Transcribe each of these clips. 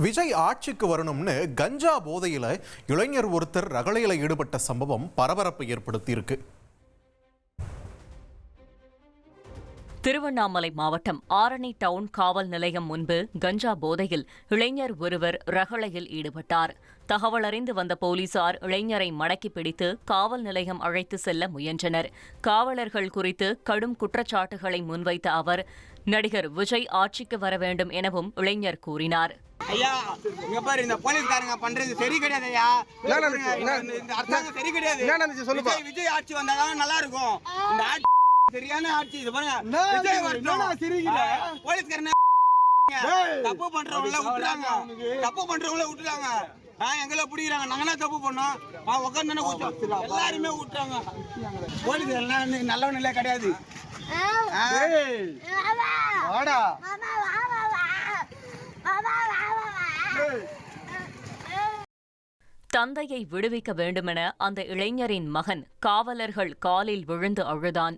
விஜய் ஆட்சிக்கு வரணும்னு கஞ்சா போதையில இளைஞர் ஒருத்தர் ரகளையில ஈடுபட்ட சம்பவம் பரபரப்பை ஏற்படுத்தியிருக்கு. திருவண்ணாமலை மாவட்டம் ஆரணி டவுன் காவல் நிலையம் முன்பு கஞ்சா போதையில் இளைஞர் ஒருவர் ரகளையில் ஈடுபட்டார். தகவல் அறிந்து வந்த போலீசார் இளைஞரை மடக்கி பிடித்து காவல் நிலையம் அழைத்து செல்ல முயன்றனர். காவலர்கள் குறித்து கடும் குற்றச்சாட்டுகளை முன்வைத்த அவர், நடிகர் விஜய் ஆட்சிக்கு வர வேண்டும் எனவும் இளைஞர் கூறினார். ஐயா, இங்க பாரு, இந்த போலீஸ்காரங்க பண்றது சரி கிடையாது ஐயா. இந்த அரசாங்கம் சரி கிடையாது. விஜய் ஆட்சி வந்தாதான் நல்லா இருக்கும். இந்த ஆட்சி சரியான ஆட்சி. இது பாருங்க, விஜய் வரணும். போலீஸ்காரங்க தப்பு பண்றவங்கள விட்டுறாங்க. எங்களை பிடிக்கிறாங்க. நாங்க என்ன தப்பு பண்ணோம்? உட்காந்து எல்லாருமே விட்டுறாங்க. போலீஸ் நல்லவனில்ல கிடையாது. தந்தையை விடுவிக்க வேண்டுமென அந்த இளைஞரின் மகன் காவலர்கள் காலில் விழுந்து அழுதான்.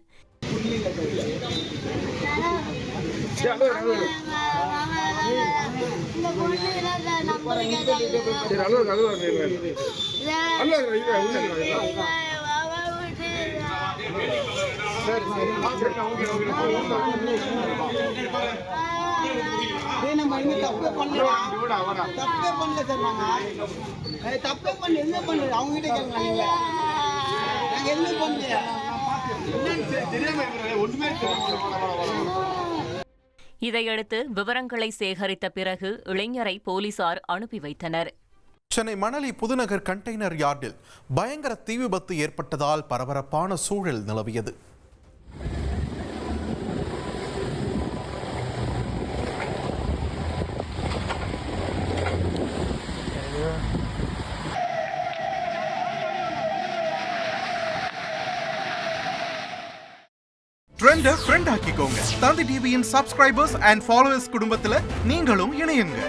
இதையடுத்து விவரங்களை சேகரித்த பிறகு இளைஞரை போலீசார் அனுப்பி வைத்தனர். சென்னை மணலி புதுநகர் கண்டெய்னர் யார்டில் பயங்கர தீ விபத்து ஏற்பட்டதால் பரபரப்பான சூழல் நிலவியது. ட்ரெண்ட ஃப்ரெண்ட் ஆக்கிக்கோங்க. தந்தி டிவியின் சப்ஸ்கிரைபர்ஸ் அண்ட் ஃபாலோவர்ஸ் குடும்பத்துல நீங்களும் இணையுங்க.